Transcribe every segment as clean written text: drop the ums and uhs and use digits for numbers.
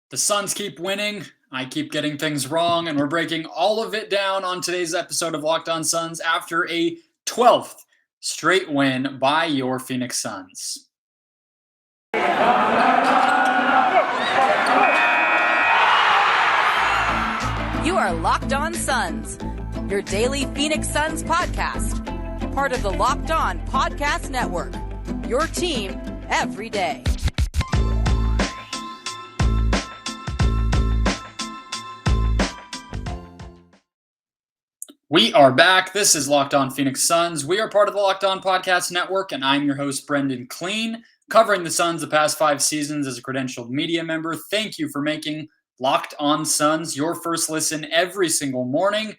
The Suns keep winning. I keep getting things wrong, and we're breaking all of it down on today's episode of Locked On Suns after a 12th straight win by your Phoenix Suns. You are Locked On Suns, your daily Phoenix Suns podcast, part of the Locked On Podcast Network, your team every day. We are back. This is Locked On Phoenix Suns. We are part of the Locked On Podcast Network, and I'm your host, Brendon Kleen, covering the Suns the past 5 seasons as a credentialed media member. Thank you for making Locked On Suns your first listen every single morning.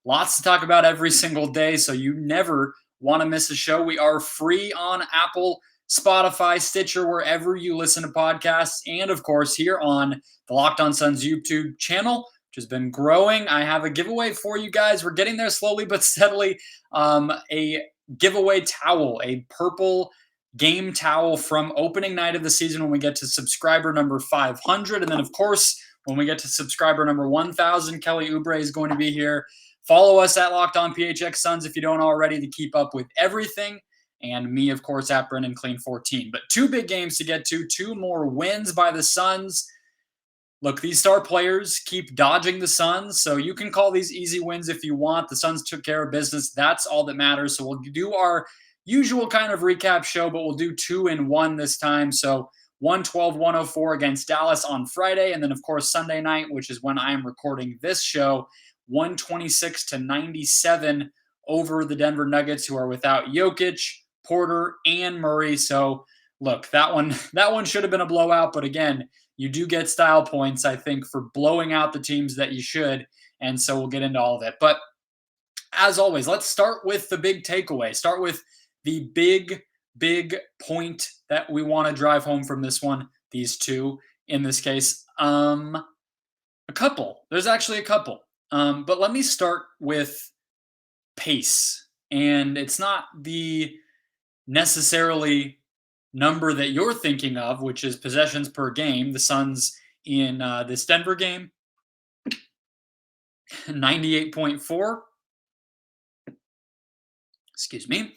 Lots to talk about every single day, so you never want to miss a show. We are free on Apple, Spotify, Stitcher, wherever you listen to podcasts, and of course here on the Locked On Suns YouTube channel, which has been growing. I have a giveaway for you guys. We're getting there slowly but steadily. A giveaway towel, a purple game towel from opening night of the season when we get to subscriber number 500. And then, of course, when we get to subscriber number 1,000, Kelly Oubre is going to be here. Follow us at Locked On PHX Suns if you don't already to keep up with everything. And me, of course, at Brendon Kleen 14. But 2 big games to get to, 2 more wins by the Suns. Look, these star players keep dodging the Suns, so you can call these easy wins if you want. The Suns took care of business. That's all that matters. So we'll do our usual kind of recap show, but we'll do 2 in 1 this time. So 112-104 against Dallas on Friday, and then, of course, Sunday night, which is when I am recording this show, 126-97 over the Denver Nuggets, who are without Jokic, Porter, and Murray. So, look, that one should have been a blowout, but again, you do get style points, I think, for blowing out the teams that you should, and so we'll get into all of it. But as always, let's start with the big takeaway. Start with the big point that we want to drive home from this one, these 2 in this case. A couple. There's actually a couple. But let me start with pace. And it's not the necessarily number that you're thinking of, which is possessions per game. The Suns in this Denver game, 98.4. Excuse me.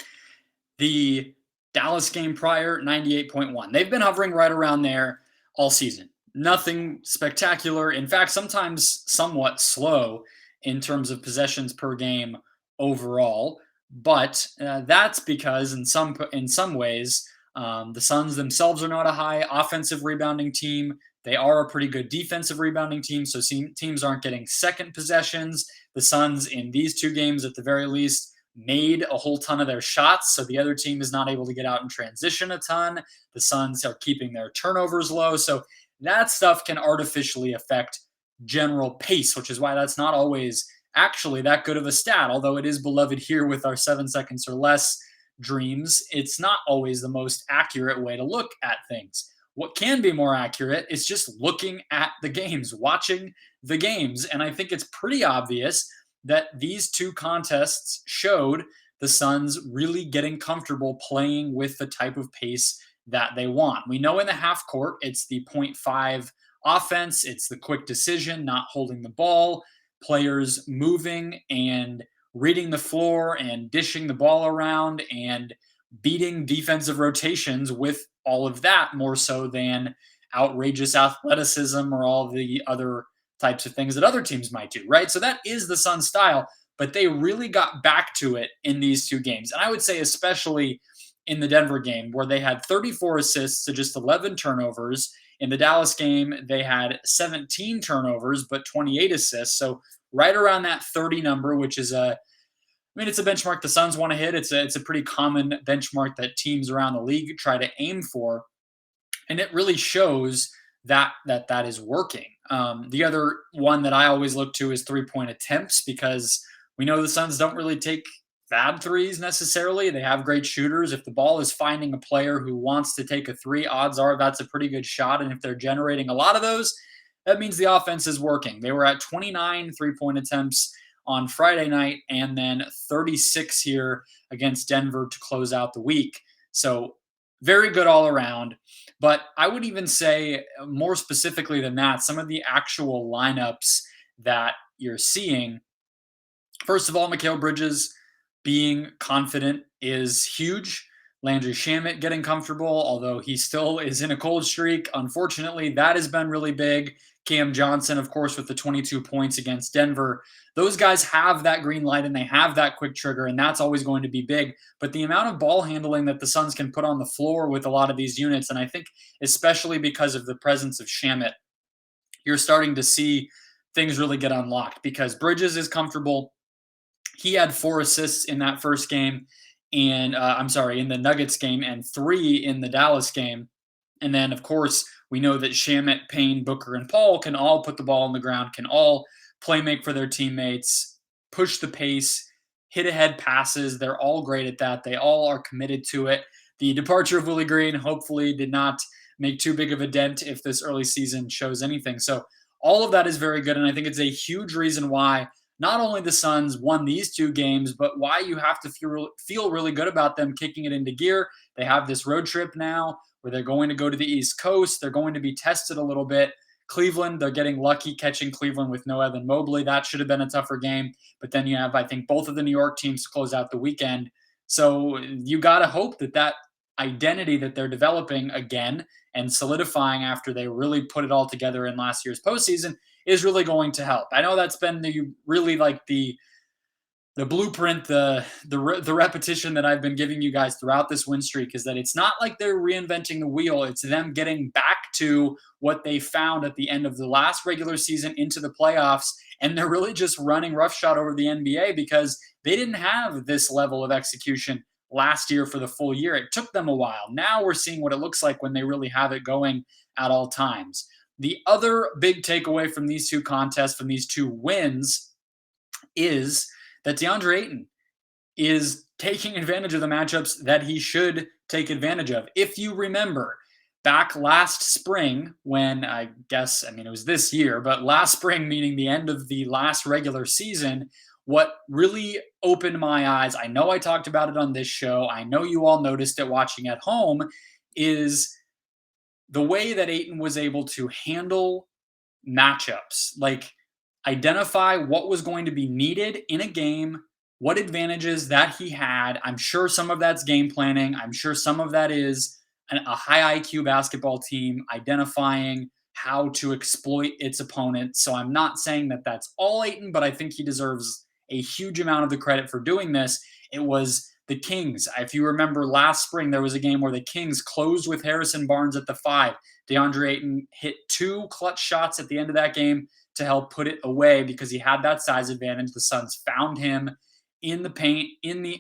The Dallas game prior, 98.1. They've been hovering right around there all season. Nothing spectacular. In fact, sometimes somewhat slow in terms of possessions per game overall. But that's because in some ways, the Suns themselves are not a high offensive rebounding team. They are a pretty good defensive rebounding team, so teams aren't getting second possessions. The Suns in these 2 games, at the very least, made a whole ton of their shots, so the other team is not able to get out and transition a ton. The Suns are keeping their turnovers low, so that stuff can artificially affect general pace, which is why that's not always actually that good of a stat, although it is beloved here with our 7 seconds or less dreams. It's not always the most accurate way to look at things. What can be more accurate is just looking at the games, watching the games. And I think it's pretty obvious that these 2 contests showed the Suns really getting comfortable playing with the type of pace that they want. We know in the half court, it's the 0.5 offense. It's the quick decision, not holding the ball, players moving and reading the floor and dishing the ball around and beating defensive rotations with all of that, more so than outrageous athleticism or all the other types of things that other teams might do, right? So that is the Suns style, but they really got back to it in these 2 games. And I would say especially in the Denver game, where they had 34 assists to just 11 turnovers. In the Dallas game, they had 17 turnovers, but 28 assists. So right around that 30 number, which is it's a benchmark the Suns want to hit. It's a pretty common benchmark that teams around the league try to aim for. And it really shows that is working. The other one that I always look to is 3-point attempts, because we know the Suns don't really take bad threes necessarily. They have great shooters. If the ball is finding a player who wants to take a 3, odds are that's a pretty good shot. And if they're generating a lot of those, that means the offense is working. They were at 29 3-point attempts on Friday night, and then 36 here against Denver to close out the week. So very good all around. But I would even say more specifically than that, some of the actual lineups that you're seeing. First of all, Mikal Bridges being confident is huge. Landry Shamet getting comfortable, although he still is in a cold streak. Unfortunately, that has been really big. Cam Johnson, of course, with the 22 points against Denver. Those guys have that green light and they have that quick trigger, and that's always going to be big. But the amount of ball handling that the Suns can put on the floor with a lot of these units, and I think especially because of the presence of Shamet, you're starting to see things really get unlocked because Bridges is comfortable. He had 4 assists in that first game, and I'm sorry, in the Nuggets game, and 3 in the Dallas game. And then, of course, we know that Shamet, Payne, Booker, and Paul can all put the ball on the ground, can all play make for their teammates, push the pace, hit ahead passes. They're all great at that. They all are committed to it. The departure of Willie Green hopefully did not make too big of a dent if this early season shows anything. So all of that is very good, and I think it's a huge reason why not only the Suns won these 2 games, but why you have to feel really good about them kicking it into gear. They have this road trip now where they're going to go to the East Coast. They're going to be tested a little bit. Cleveland, they're getting lucky catching Cleveland with no Evan Mobley. That should have been a tougher game. But then you have, I think, both of the New York teams to close out the weekend. So you got to hope that that identity that they're developing again and solidifying after they really put it all together in last year's postseason is really going to help. I know that's been the really like the blueprint, the repetition that I've been giving you guys throughout this win streak is that it's not like they're reinventing the wheel. It's them getting back to what they found at the end of the last regular season into the playoffs, and they're really just running roughshod over the NBA because they didn't have this level of execution last year for the full year. It took them a while. Now we're seeing what it looks like when they really have it going at all times. The other big takeaway from these 2 contests, from these 2 wins, is that Deandre Ayton is taking advantage of the matchups that he should take advantage of. If you remember, back last spring, when it was this year, but last spring, meaning the end of the last regular season, what really opened my eyes, I know I talked about it on this show, I know you all noticed it watching at home, is the way that Ayton was able to handle matchups, like identify what was going to be needed in a game, what advantages that he had. I'm sure some of that's game planning. I'm sure some of that is a high IQ basketball team identifying how to exploit its opponent. So I'm not saying that that's all Ayton, but I think he deserves a huge amount of the credit for doing this. It was the Kings. If you remember last spring, there was a game where the Kings closed with Harrison Barnes at the 5. Deandre Ayton hit 2 clutch shots at the end of that game to help put it away because he had that size advantage. The Suns found him in the paint,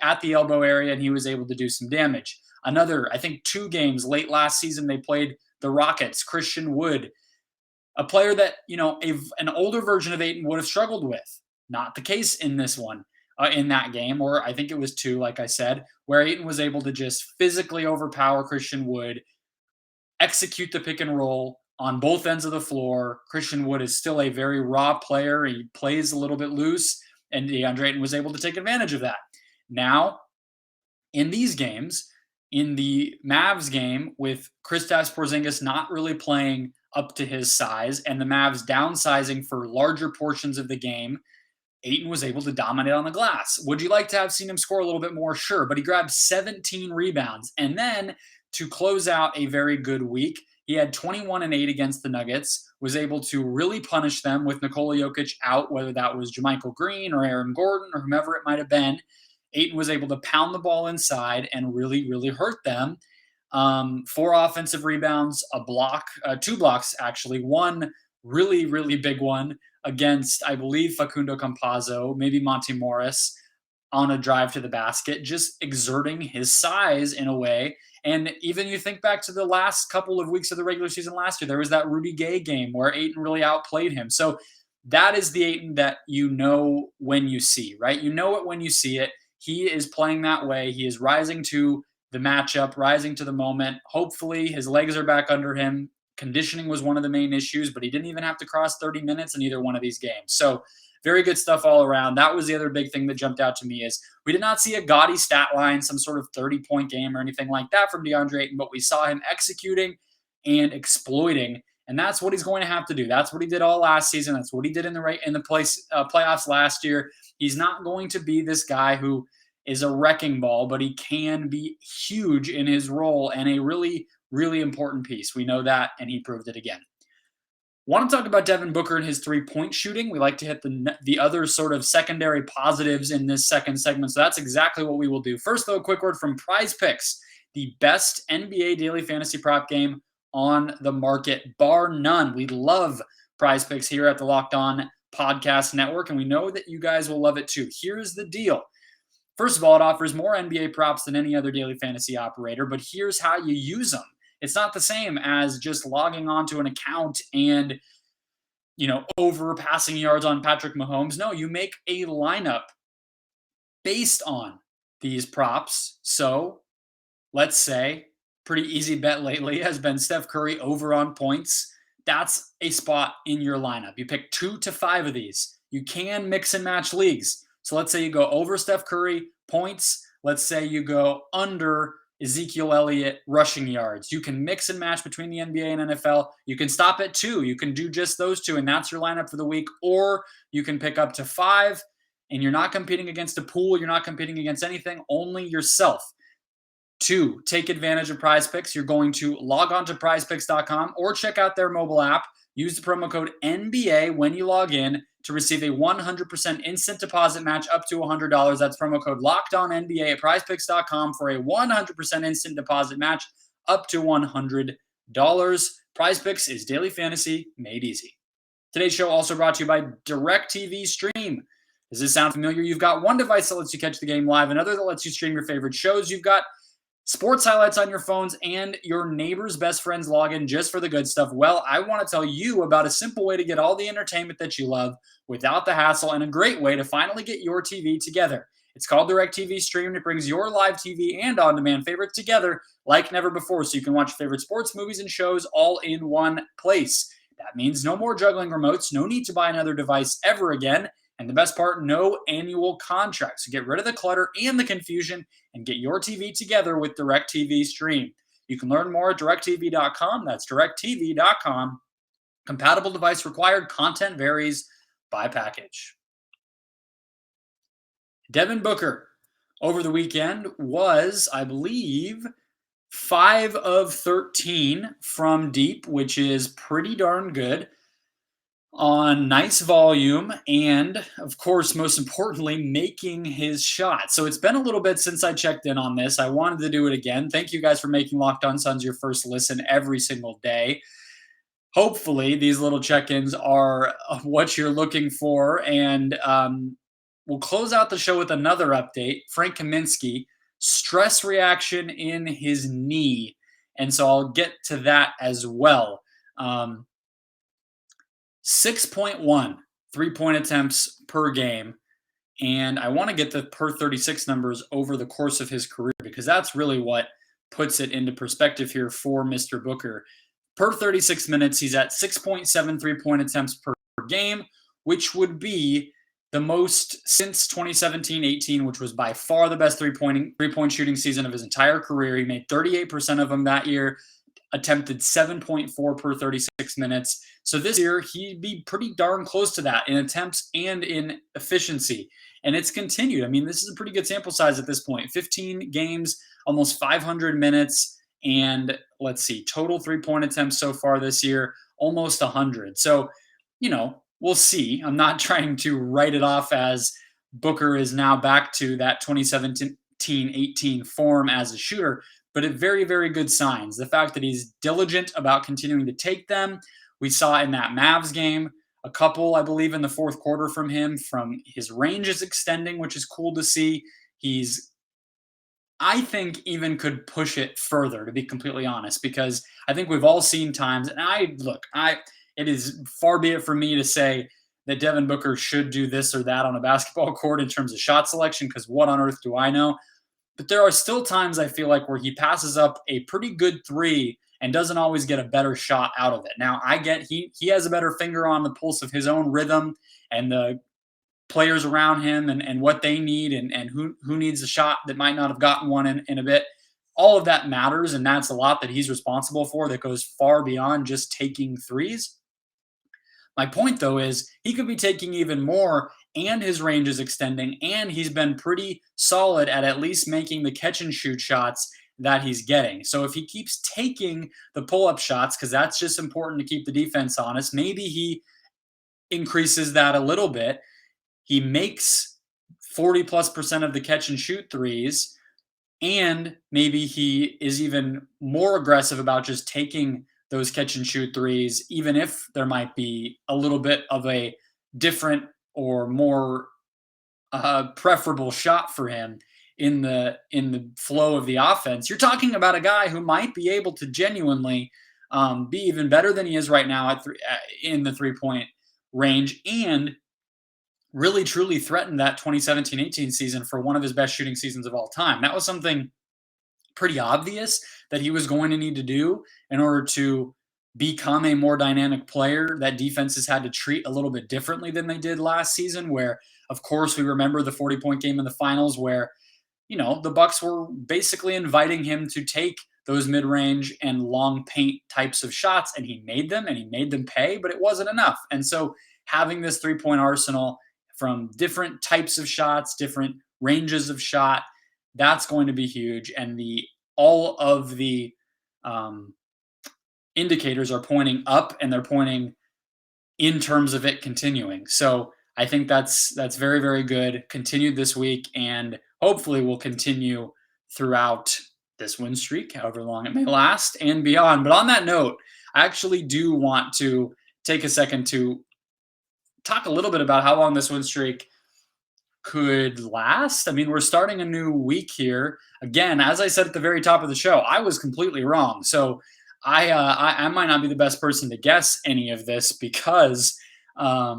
at the elbow area, and he was able to do some damage. Another, I think 2 games late last season, they played the Rockets. Christian Wood, a player that, an older version of Ayton would have struggled with. Not the case in this one, in that game, or I think it was 2, like I said, where Ayton was able to just physically overpower Christian Wood, execute the pick and roll on both ends of the floor. Christian Wood is still a very raw player. He plays a little bit loose, and Deandre Ayton was able to take advantage of that. Now, in these games, in the Mavs game with Kristaps Porzingis not really playing up to his size and the Mavs downsizing for larger portions of the game, Ayton was able to dominate on the glass. Would you like to have seen him score a little bit more? Sure, but he grabbed 17 rebounds. And then to close out a very good week, he had 21 and 8 against the Nuggets, was able to really punish them with Nikola Jokic out, whether that was JaMychal Green or Aaron Gordon or whomever it might have been. Ayton was able to pound the ball inside and really, really hurt them. 4 offensive rebounds, a block, 2 blocks actually, one really, really big one against, I believe, Facundo Campazzo, maybe Monty Morris, on a drive to the basket, just exerting his size in a way. And even you think back to the last couple of weeks of the regular season last year, there was that Rudy Gay game where Ayton really outplayed him. So that is the Ayton that you know when you see, right? You know it when you see it. He is playing that way. He is rising to the matchup, rising to the moment. Hopefully his legs are back under him. Conditioning was one of the main issues, but he didn't even have to cross 30 minutes in either one of these games. So very good stuff all around. That was the other big thing that jumped out to me is we did not see a gaudy stat line, some sort of 30-point game or anything like that from Deandre Ayton, but we saw him executing and exploiting. And that's what he's going to have to do. That's what he did all last season. That's what he did in the playoffs last year. He's not going to be this guy who is a wrecking ball, but he can be huge in his role and a really, really important piece. We know that, and he proved it again. Want to talk about Devin Booker and his three-point shooting. We like to hit the other sort of secondary positives in this second segment, so that's exactly what we will do. First, though, a quick word from PrizePicks, the best NBA daily fantasy prop game on the market, bar none. We love PrizePicks here at the Locked On Podcast Network, and we know that you guys will love it too. Here's the deal. First of all, it offers more NBA props than any other daily fantasy operator, but here's how you use them. It's not the same as just logging onto an account and, over passing yards on Patrick Mahomes. No, you make a lineup based on these props. So let's say, pretty easy bet lately has been Steph Curry over on points. That's a spot in your lineup. You pick 2 to 5 of these. You can mix and match leagues. So let's say you go over Steph Curry points. Let's say you go under Ezekiel Elliott rushing yards. You can mix and match between the NBA and NFL. You can stop at 2. You can do just those 2, and that's your lineup for the week. Or you can pick up to 5, and you're not competing against a pool. You're not competing against anything, only yourself. 2, take advantage of PrizePicks. You're going to log on to PrizePicks.com or check out their mobile app. Use the promo code NBA when you log in to receive a 100% instant deposit match up to $100. That's promo code LOCKEDONNBA at PrizePicks.com for a 100% instant deposit match up to $100. PrizePicks is daily fantasy made easy. Today's show also brought to you by DirecTV Stream. Does this sound familiar? You've got one device that lets you catch the game live, another that lets you stream your favorite shows. You've got sports highlights on your phones and your neighbor's best friend's login just for the good stuff. Well, I want to tell you about a simple way to get all the entertainment that you love without the hassle, and a great way to finally get your TV together. It's called DirecTV Stream. It brings your live TV and on-demand favorites together like never before, so you can watch your favorite sports, movies, and shows all in one place. That means no more juggling remotes, no need to buy another device ever again, and the best part, no annual contract. So get rid of the clutter and the confusion and get your TV together with DirecTV Stream. You can learn more at directtv.com. That's directtv.com. Compatible device required. Content varies by package. Devin Booker over the weekend was, I believe, 5 of 13 from deep, which is pretty darn good, on nice volume, and of course, most importantly, making his shot. So it's been a little bit since I checked in on this. I wanted to do it again. Thank you guys for making Locked On Suns your first listen every single day. Hopefully, these little check-ins are what you're looking for, and we'll close out the show with another update. Frank Kaminsky, stress reaction in his knee, and so I'll get to that as well. 6.1 3-point attempts per game. And I want to get the per 36 numbers over the course of his career, because that's really what puts it into perspective here for Mr. Booker. Per 36 minutes, he's at 6.7 3-point attempts per game, which would be the most since 2017-18, which was by far the best three-point shooting season of his entire career. He made 38% of them that year, attempted 7.4 per 36 minutes. So this year, he'd be pretty darn close to that in attempts and in efficiency. And it's continued. I mean, this is a pretty good sample size at this point. 15 games, almost 500 minutes, and let's see, total 3-point attempts so far this year, almost 100. So, we'll see. I'm not trying to write it off as Booker is now back to that 2017-18 form as a shooter, but at very, very good signs. The fact that he's diligent about continuing to take them. We saw in that Mavs game a couple, I believe, in the fourth quarter from him. From his range is extending, which is cool to see. He's, I think, even could push it further, to be completely honest, because I think we've all seen times, and it is far be it from me to say that Devin Booker should do this or that on a basketball court in terms of shot selection, because what on earth do I know? But there are still times I feel like where he passes up a pretty good three and doesn't always get a better shot out of it. Now, I get he has a better finger on the pulse of his own rhythm and the players around him and what they need and who needs a shot that might not have gotten one in a bit. all of that matters, and that's a lot that he's responsible for that goes far beyond just taking threes. My point, though, is he could be taking even more, and his range is extending, and he's been pretty solid at least making the catch and shoot shots that he's getting. So if he keeps taking the pull up shots, because that's just important to keep the defense honest, maybe he increases that a little bit. He makes 40+% of the catch and shoot threes, and maybe he is even more aggressive about just taking those catch and shoot threes, even if there might be a little bit of a different or more preferable shot for him in the flow of the offense. You're talking about a guy who might be able to genuinely be even better than he is right now in the 3-point range, and really truly threatened that 2017-18 season for one of his best shooting seasons of all time. That was something pretty obvious that he was going to need to do in order to become a more dynamic player that defenses had to treat a little bit differently than they did last season, where, of course, we remember the 40-point game in the finals where, the Bucks were basically inviting him to take those mid-range and long paint types of shots, and he made them, and he made them pay, but it wasn't enough. And so having this three-point arsenal from different types of shots, different ranges of shot, that's going to be huge. And all of the indicators are pointing up, and they're pointing in terms of it continuing. So I think that's very, very good. Continued this week, and hopefully will continue throughout this win streak, however long it may last, and beyond. But on that note, I actually do want to take a second to talk a little bit about how long this win streak could last. I mean, we're starting a new week here. Again, as I said at the very top of the show, I was completely wrong. So I might not be the best person to guess any of this, because I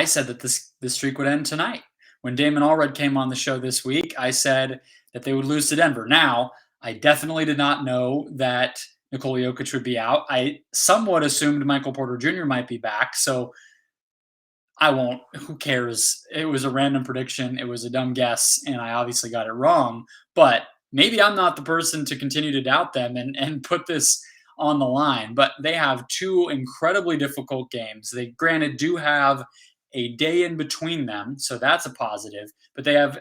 said that this streak would end tonight. When Damon Allred came on the show this week, I said that they would lose to Denver. Now, I definitely did not know that Nikola Jokic would be out. I somewhat assumed Michael Porter Jr. might be back, so I won't. Who cares? It was a random prediction. It was a dumb guess, and I obviously got it wrong. But maybe I'm not the person to continue to doubt them and put this on the line. But they have two incredibly difficult games. They, granted, do have a day in between them, so that's a positive. But they have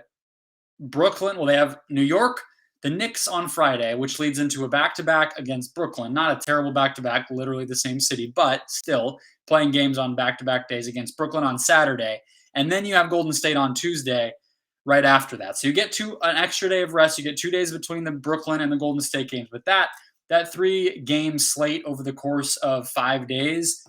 Brooklyn. Well, they have New York, the Knicks on Friday, which leads into a back-to-back against Brooklyn. Not a terrible back-to-back, literally the same city, but still playing games on back-to-back days against Brooklyn on Saturday. And then you have Golden State on Tuesday right after that. So you get an extra day of rest. You get 2 days between the Brooklyn and the Golden State games. But that 3-game slate over the course of 5 days,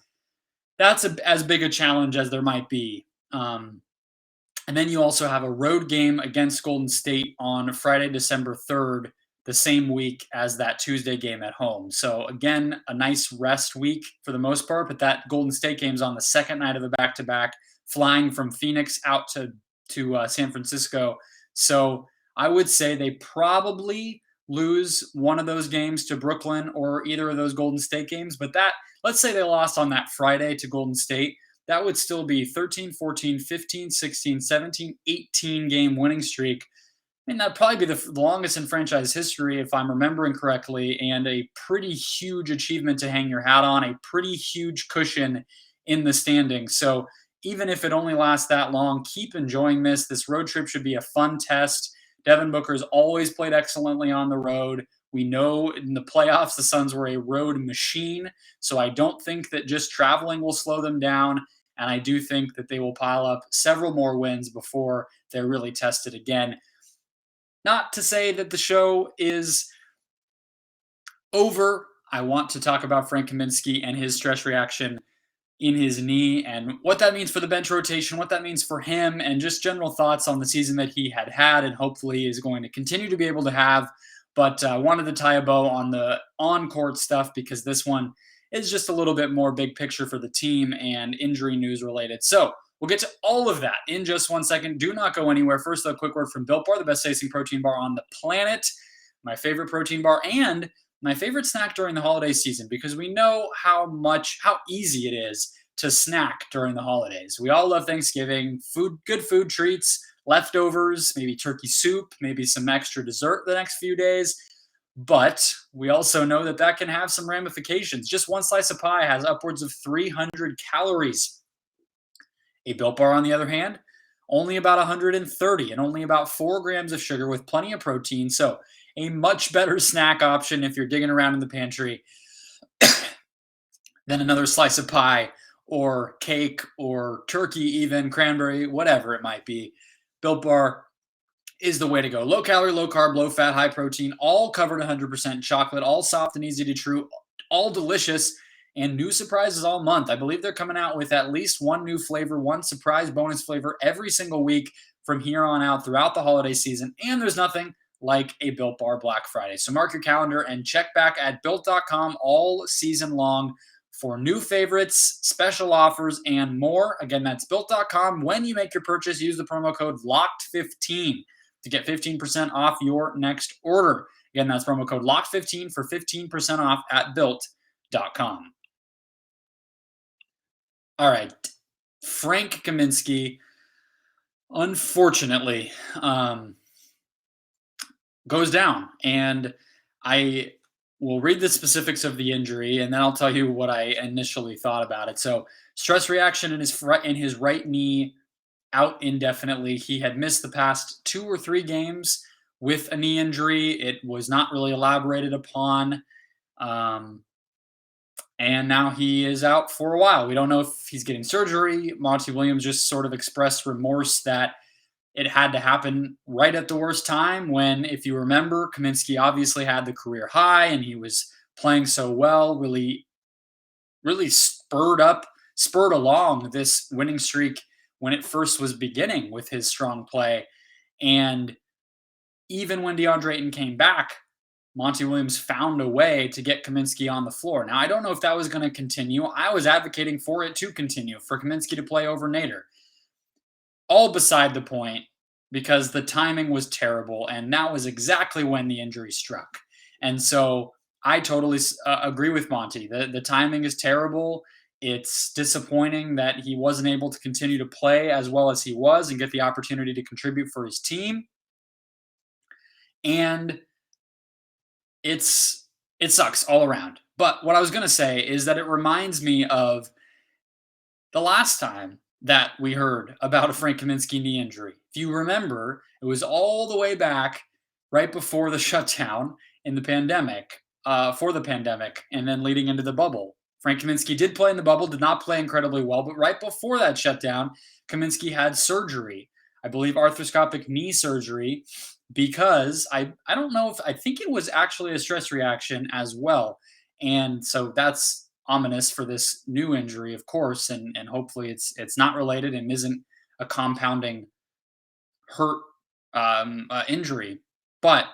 that's as big a challenge as there might be. And then you also have a road game against Golden State on Friday, December 3rd, the same week as that Tuesday game at home. So again, a nice rest week for the most part, but that Golden State game's on the second night of the back-to-back, flying from Phoenix out to San Francisco. So I would say they probably lose one of those games to Brooklyn or either of those Golden State games. But let's say they lost on that Friday to Golden State. That would still be 13, 14, 15, 16, 17, 18 game winning streak. I mean, that'd probably be the longest in franchise history, if I'm remembering correctly, and a pretty huge achievement to hang your hat on, a pretty huge cushion in the standings. So even if it only lasts that long, keep enjoying this. This road trip should be a fun test. Devin Booker's always played excellently on the road. We know in the playoffs, the Suns were a road machine. So I don't think that just traveling will slow them down. And I do think that they will pile up several more wins before they're really tested again. Not to say that the show is over. I want to talk about Frank Kaminsky and his stress reaction in his knee and what that means for the bench rotation, what that means for him, and just general thoughts on the season that he had and hopefully is going to continue to be able to have. But I wanted to tie a bow on the on-court stuff because this one is just a little bit more big picture for the team and injury news related. So we'll get to all of that in just 1 second. Do not go anywhere. First, a quick word from Built Bar, the best tasting protein bar on the planet. My favorite protein bar and my favorite snack during the holiday season, because we know how easy it is to snack during the holidays. We all love Thanksgiving, good food treats, leftovers, maybe turkey soup, maybe some extra dessert the next few days. But we also know that that can have some ramifications. Just one slice of pie has upwards of 300 calories. A Built Bar, on the other hand, only about 130 and only about 4 grams of sugar with plenty of protein. So a much better snack option if you're digging around in the pantry than another slice of pie or cake or turkey, even cranberry, whatever it might be. Built Bar is the way to go. Low calorie, low carb, low fat, high protein, all covered 100% chocolate, all soft and easy to chew, all delicious, and new surprises all month. I believe they're coming out with at least one new flavor, one surprise bonus flavor every single week from here on out throughout the holiday season. And there's nothing like a Built Bar Black Friday. So mark your calendar and check back at Built.com all season long for new favorites, special offers, and more. Again, that's Built.com. When you make your purchase, use the promo code LOCKED15 to get 15% off your next order. Again, that's promo code LOCKED15 for 15% off at Built.com. All right. Frank Kaminsky, unfortunately, goes down. And I will read the specifics of the injury, and then I'll tell you what I initially thought about it. So, stress reaction in his right knee, out indefinitely. He had missed the past 2 or 3 games with a knee injury. It was not really elaborated upon. And now he is out for a while. We don't know if he's getting surgery. Monty Williams just sort of expressed remorse that it had to happen right at the worst time when, if you remember, Kaminsky obviously had the career high and he was playing so well, really spurred along this winning streak when it first was beginning with his strong play. And even when Deandre Ayton came back, Monty Williams found a way to get Kaminsky on the floor. Now, I don't know if that was going to continue. I was advocating for it to continue, for Kaminsky to play over Nader. All beside the point, because the timing was terrible, and that was exactly when the injury struck. And so I totally agree with Monty. The timing is terrible. It's disappointing that he wasn't able to continue to play as well as he was and get the opportunity to contribute for his team. And it sucks all around. But what I was going to say is that it reminds me of the last time that we heard about a Frank Kaminsky knee injury. If you remember, it was all the way back right before the shutdown in the pandemic, for the pandemic, and then leading into the bubble. Frank Kaminsky did play in the bubble, did not play incredibly well, but right before that shutdown, Kaminsky had surgery. I believe arthroscopic knee surgery, because I don't know if, I think it was actually a stress reaction as well. And so that's ominous for this new injury, of course, and hopefully it's not related and isn't a compounding hurt injury. But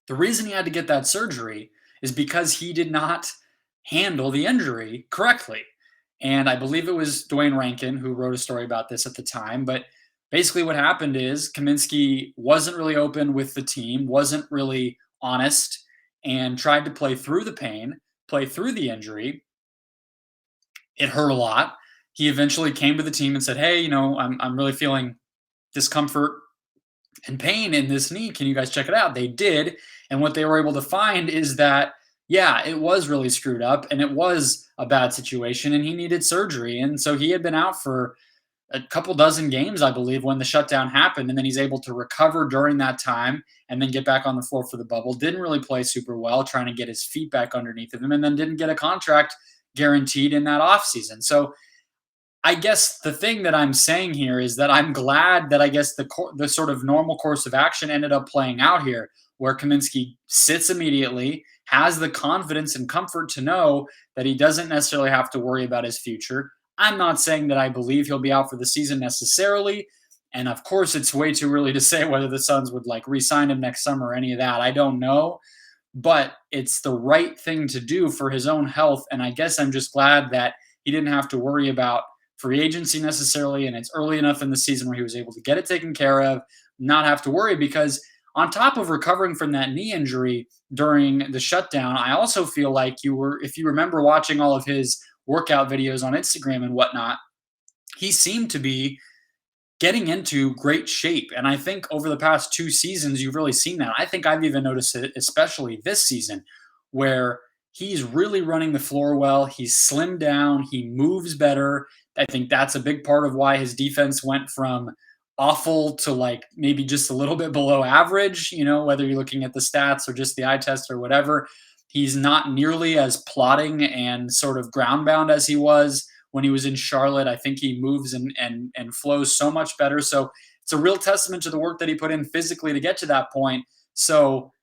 the reason he had to get that surgery is because he did not handle the injury correctly. And I believe it was Dwayne Rankin who wrote a story about this at the time. But basically what happened is Kaminsky wasn't really open with the team, wasn't really honest, and tried to play through the pain, play through the injury. It hurt a lot. He eventually came to the team and said, hey, I'm really feeling discomfort and pain in this knee. Can you guys check it out? They did. And what they were able to find is that, yeah, it was really screwed up and it was a bad situation and he needed surgery. And so he had been out for a couple dozen games, I believe, when the shutdown happened. And then he's able to recover during that time and then get back on the floor for the bubble. Didn't really play super well, trying to get his feet back underneath of him, and then didn't get a contract guaranteed in that offseason. So I guess the thing that I'm saying here is that I'm glad that I guess the sort of normal course of action ended up playing out here, where Kaminsky sits immediately, has the confidence and comfort to know that he doesn't necessarily have to worry about his future. I'm not saying that I believe he'll be out for the season necessarily. And of course, it's way too early to say whether the Suns would re-sign him next summer or any of that. I don't know. But it's the right thing to do for his own health. And I guess I'm just glad that he didn't have to worry about free agency necessarily. And it's early enough in the season where he was able to get it taken care of, not have to worry, because on top of recovering from that knee injury during the shutdown, I also feel like if you remember watching all of his workout videos on Instagram and whatnot, he seemed to be getting into great shape. And I think over the past 2 seasons, you've really seen that. I think I've even noticed it, especially this season, where he's really running the floor well. He's slimmed down. He moves better. I think that's a big part of why his defense went from awful to like maybe just a little bit below average, whether you're looking at the stats or just the eye test or whatever. He's not nearly as plotting and sort of ground bound as he was when he was in Charlotte. I think he moves and flows so much better. So it's a real testament to the work that he put in physically to get to that point. So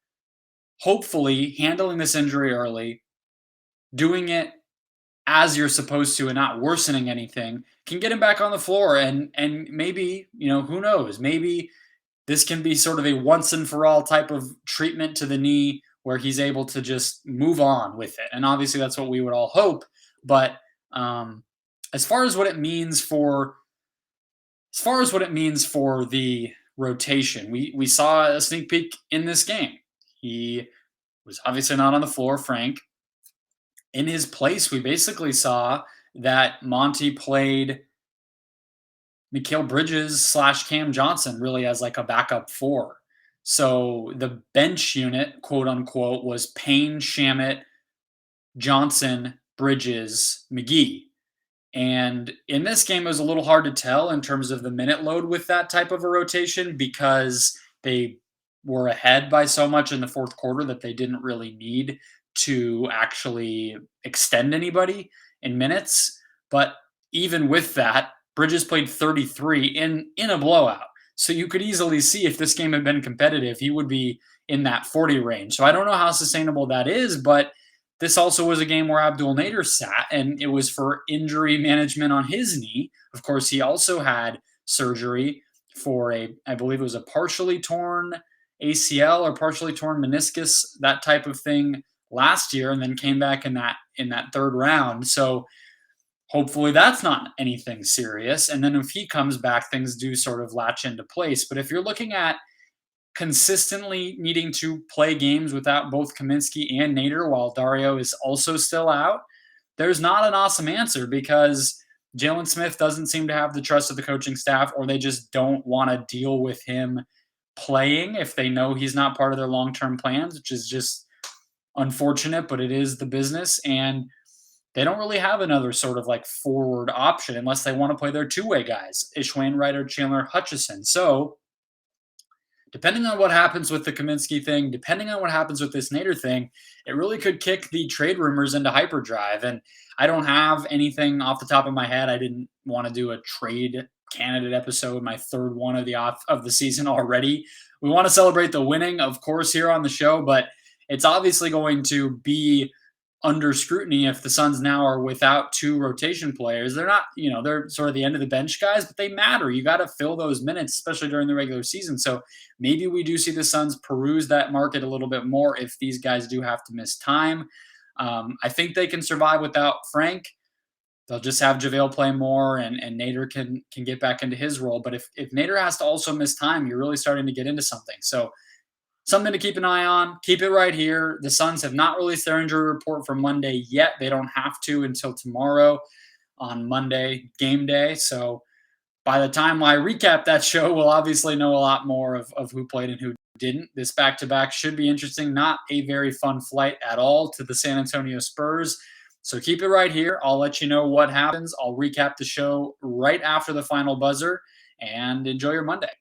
hopefully handling this injury early, doing it as you're supposed to and not worsening anything can get him back on the floor. And maybe, who knows, maybe this can be sort of a once and for all type of treatment to the knee where he's able to just move on with it. And obviously that's what we would all hope. But as far as what it means for the rotation, we saw a sneak peek in this game. He was obviously not on the floor, Frank. In his place, we basically saw that Monty played Mikal Bridges / Cam Johnson really as like a backup 4. So the bench unit, quote unquote, was Payne, Shamet, Johnson, Bridges, McGee. And in this game, it was a little hard to tell in terms of the minute load with that type of a rotation because they were ahead by so much in the fourth quarter that they didn't really need to actually extend anybody in minutes. But even with that, Bridges played 33 in a blowout. So you could easily see if this game had been competitive, he would be in that 40 range. So I don't know how sustainable that is, but this also was a game where Abdul Nader sat, and it was for injury management on his knee. Of course, he also had surgery for I believe it was a partially torn ACL or partially torn meniscus, that type of thing last year, and then came back in that third round. So hopefully that's not anything serious. And then if he comes back, things do sort of latch into place. But if you're looking at consistently needing to play games without both Kaminsky and Nader while Dario is also still out, there's not an awesome answer because Jalen Smith doesn't seem to have the trust of the coaching staff, or they just don't want to deal with him playing if they know he's not part of their long-term plans, which is just unfortunate, but it is the business. And they don't really have another sort of like forward option unless they want to play their two-way guys, Ish Wainwright or Chandler Hutchison. So depending on what happens with the Kaminsky thing, depending on what happens with this Nader thing, it really could kick the trade rumors into hyperdrive. And I don't have anything off the top of my head. I didn't want to do a trade candidate episode, my third one of the season already. We want to celebrate the winning, of course, here on the show, but it's obviously going to be under scrutiny if the Suns now are without 2 rotation players. They're not, they're sort of the end of the bench guys, but they matter. You got to fill those minutes, especially during the regular season. So maybe we do see the Suns peruse that market a little bit more if these guys do have to miss time. I think they can survive without Frank. They'll just have JaVale play more, and Nader can get back into his role. But if Nader has to also miss time, you're really starting to get into something. So something to keep an eye on. Keep it right here. The Suns have not released their injury report for Monday yet. They don't have to until tomorrow on Monday, game day. So by the time I recap that show, we'll obviously know a lot more of who played and who didn't. This back-to-back should be interesting. Not a very fun flight at all to the San Antonio Spurs. So keep it right here. I'll let you know what happens. I'll recap the show right after the final buzzer, and enjoy your Monday.